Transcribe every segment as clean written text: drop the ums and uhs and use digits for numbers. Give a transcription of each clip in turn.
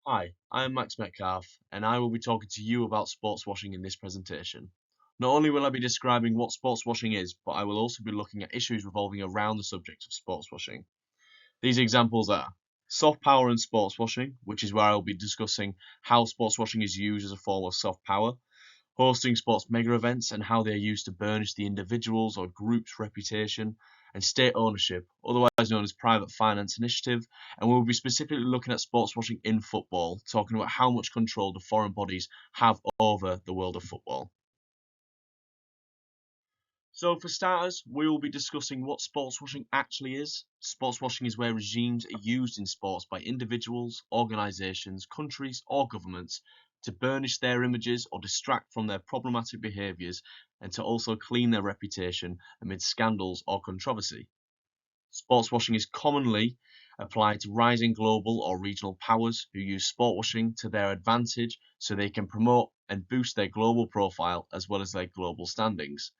Hi, I'm Max Metcalf, and I will be talking to you about sports washing in this presentation. Not only will I be describing what sports washing is, but I will also be looking at issues revolving around the subject of sports washing. These examples are soft power and sports washing, which is where I will be discussing how sports washing is used as a form of soft power, hosting sports mega events and how they are used to burnish the individual's or group's reputation, and state ownership, otherwise known as private finance initiative, and we'll be specifically looking at sports washing in football, talking about how much control the foreign bodies have over the world of football. So, for starters, we will be discussing what sports washing actually is. Sports washing is where regimes are used in sports by individuals, organisations, countries, or governments to burnish their images or distract from their problematic behaviours and to also clean their reputation amid scandals or controversy. Sports washing is commonly applied to rising global or regional powers who use sport washing to their advantage so they can promote and boost their global profile as well as their global standings.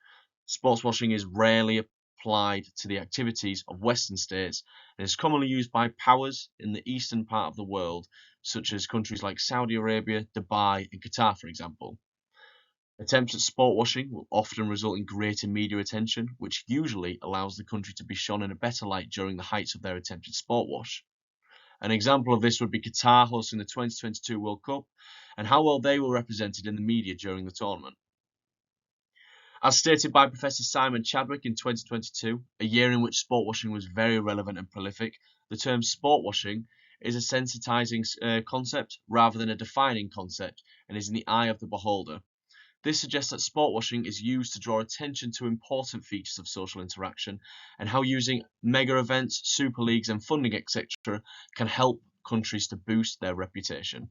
Sports washing is rarely applied to the activities of Western states and is commonly used by powers in the eastern part of the world, such as countries like Saudi Arabia, Dubai, and Qatar, for example. Attempts at sport washing will often result in greater media attention, which usually allows the country to be shone in a better light during the heights of their attempted sport wash. An example of this would be Qatar hosting the 2022 World Cup and how well they were represented in the media during the tournament. As stated by Professor Simon Chadwick in 2022, a year in which sport washing was very relevant and prolific, the term sport washing is a sensitizing concept rather than a defining concept and is in the eye of the beholder. This suggests that sport washing is used to draw attention to important features of social interaction and how using mega events, super leagues, and funding, etc., can help countries to boost their reputation.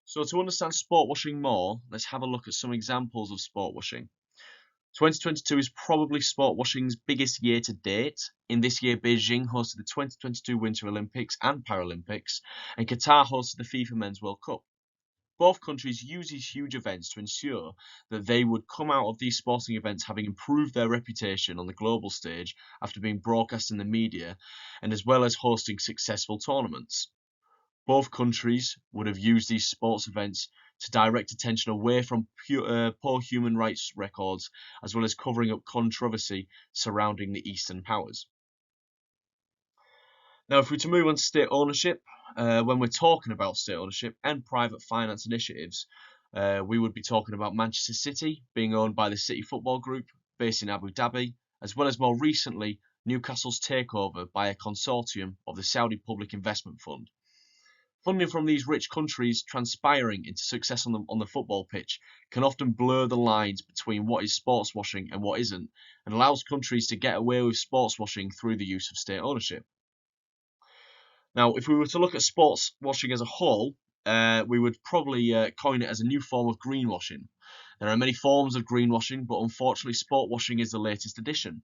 So, to understand sport washing more, let's have a look at some examples of sport washing. 2022 is probably sport washing's biggest year to date. In this year, Beijing hosted the 2022 Winter Olympics and Paralympics, and Qatar hosted the FIFA Men's World Cup. Both countries use these huge events to ensure that they would come out of these sporting events having improved their reputation on the global stage after being broadcast in the media, and as well as hosting successful tournaments. Both countries would have used these sports events to direct attention away from poor human rights records, as well as covering up controversy surrounding the Eastern powers. Now, if we're to move on to state ownership, when we're talking about state ownership and private finance initiatives, we would be talking about Manchester City being owned by the City Football Group, based in Abu Dhabi, as well as more recently, Newcastle's takeover by a consortium of the Saudi Public Investment Fund. Funding from these rich countries transpiring into success on the football pitch can often blur the lines between what is sports washing and what isn't, and allows countries to get away with sports washing through the use of state ownership. Now, if we were to look at sports washing as a whole, we would probably coin it as a new form of greenwashing. There are many forms of greenwashing, but unfortunately, sport washing is the latest addition.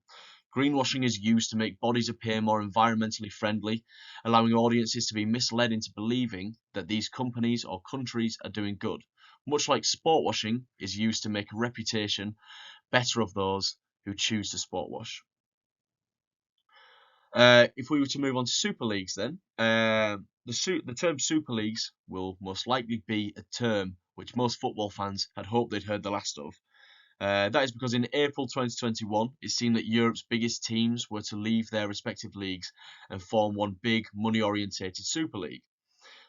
Greenwashing is used to make bodies appear more environmentally friendly, allowing audiences to be misled into believing that these companies or countries are doing good, much like sport washing is used to make a reputation better of those who choose to sport wash. If we were to move on to Super Leagues, then the term Super Leagues will most likely be a term which most football fans had hoped they'd heard the last of. That is because in April 2021, it seemed that Europe's biggest teams were to leave their respective leagues and form one big money-orientated Super League,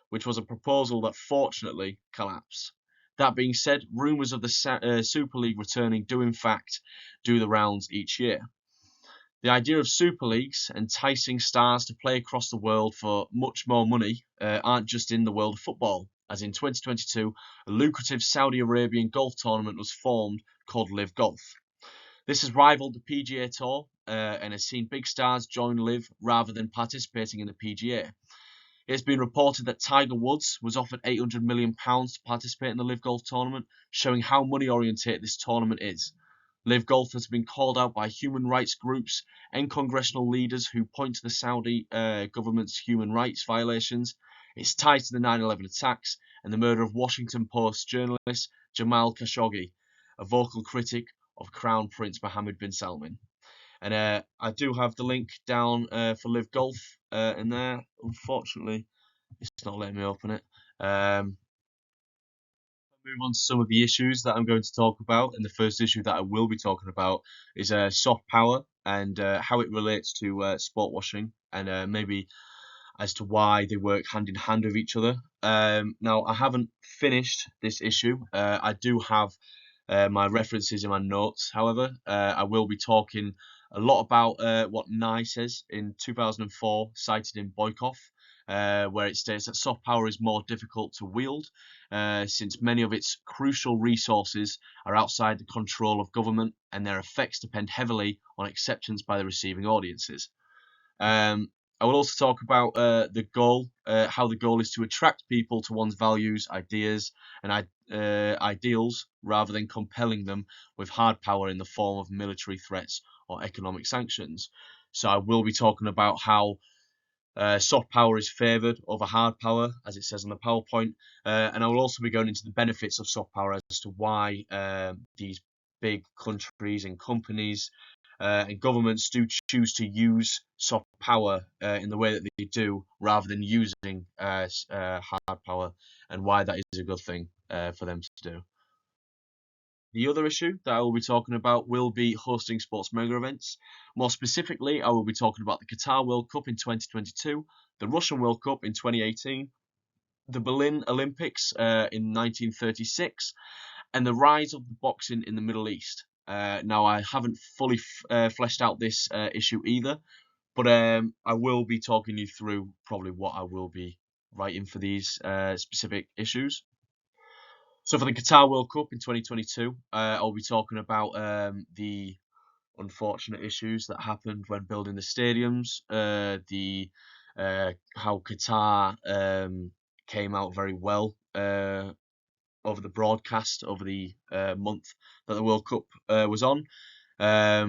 which was a proposal that fortunately collapsed. That being said, rumours of the Super League returning do in fact do the rounds each year. The idea of super leagues enticing stars to play across the world for much more money aren't just in the world of football, as in 2022, a lucrative Saudi Arabian golf tournament was formed called Live Golf. This has rivaled the PGA Tour and has seen big stars join Live rather than participating in the PGA. It's been reported that Tiger Woods was offered £800 million to participate in the Live Golf tournament, showing how money oriented this tournament is. Live Golf has been called out by human rights groups and congressional leaders who point to the Saudi government's human rights violations. It's tied to the 9/11 attacks and the murder of Washington Post journalist Jamal Khashoggi, a vocal critic of Crown Prince Mohammed bin Salman. And I do have the link down for Live Golf in there. Unfortunately, It's not letting me open it. Move on to some of the issues that I'm going to talk about. And the first issue that I will be talking about is soft power and how it relates to sport washing and maybe as to why they work hand in hand with each other. Now, I haven't finished this issue. I do have my references in my notes. However, I will be talking a lot about what Nye says in 2004, cited in Boykoff, where it states that soft power is more difficult to wield since many of its crucial resources are outside the control of government and their effects depend heavily on acceptance by the receiving audiences. Um, I will also talk about the goal, how the goal is to attract people to one's values, ideas, and ideals rather than compelling them with hard power in the form of military threats or economic sanctions. So I will be talking about how soft power is favoured over hard power, as it says on the PowerPoint, and I will also be going into the benefits of soft power as to why these big countries and companies and governments do choose to use soft power in the way that they do, rather than using hard power, and why that is a good thing for them to do. The other issue that I will be talking about will be hosting sports mega events. More specifically, I will be talking about the Qatar World Cup in 2022, the Russian World Cup in 2018, the Berlin Olympics in 1936, and the rise of boxing in the Middle East. Now, I haven't fully fleshed out this issue either, but I will be talking you through probably what I will be writing for these specific issues. So for the Qatar World Cup in 2022, I'll be talking about the unfortunate issues that happened when building the stadiums, the how Qatar came out very well over the broadcast over the month that the World Cup was on. I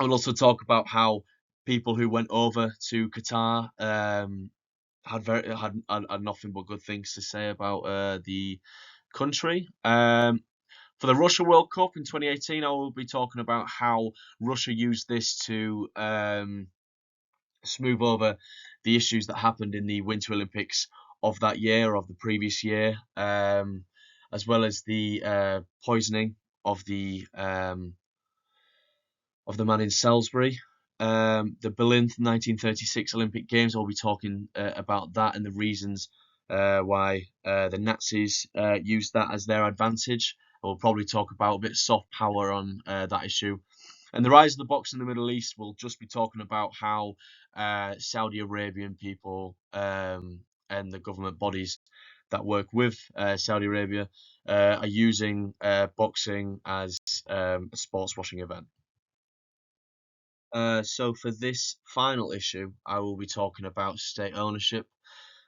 will also talk about how people who went over to Qatar had nothing but good things to say about the country. For the Russia World Cup in 2018, I will be talking about how Russia used this to smooth over the issues that happened in the Winter Olympics of that year, of the previous year, as well as the poisoning of the man in Salisbury. The Berlin 1936 Olympic Games, I'll be talking about that and the reasons why the Nazis used that as their advantage. We'll probably talk about a bit of soft power on that issue. And the rise of the box in the Middle East, we'll just be talking about how Saudi Arabian people and the government bodies that work with Saudi Arabia are using boxing as a sports washing event. So for this final issue, I will be talking about state ownership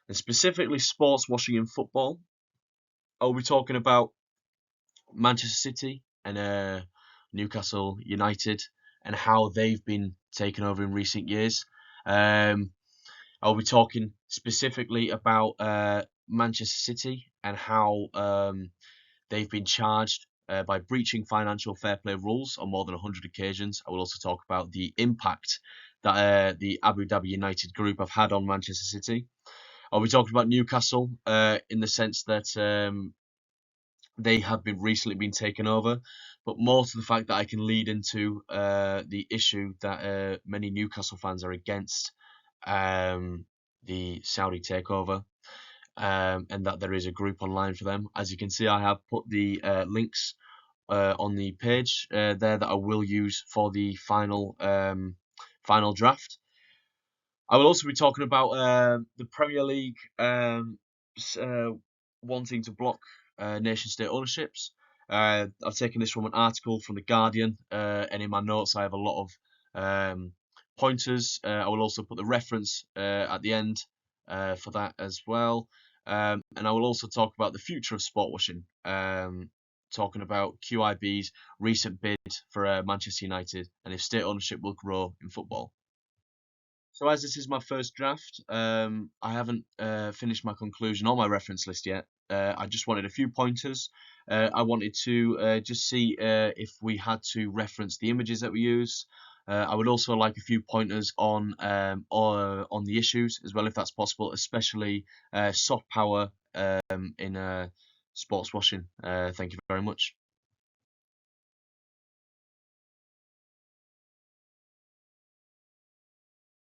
and specifically sports washing in football. I'll be talking about Manchester City and Newcastle United and how they've been taken over in recent years. I'll be talking specifically about Manchester City and how they've been charged by breaching financial fair play rules on more than 100 occasions. I will also talk about the impact that the Abu Dhabi United group have had on Manchester City. I'll be talking about Newcastle in the sense that they have been recently been taken over, but more to the fact that I can lead into the issue that many Newcastle fans are against the Saudi takeover. And that there is a group online for them. As you can see, I have put the links on the page there that I will use for the final draft. I will also be talking about the Premier League wanting to block nation state ownerships. I've taken this from an article from The Guardian, and in my notes I have a lot of pointers. I will also put the reference at the end for that as well. And I will also talk about the future of sport washing, talking about QIB's recent bid for Manchester United and if state ownership will grow in football. So as this is my first draft, I haven't finished my conclusion or my reference list yet. I just wanted a few pointers. I wanted to just see if we had to reference the images that we used. I would also like a few pointers on the issues as well, if that's possible, especially soft power in sports washing. Thank you very much.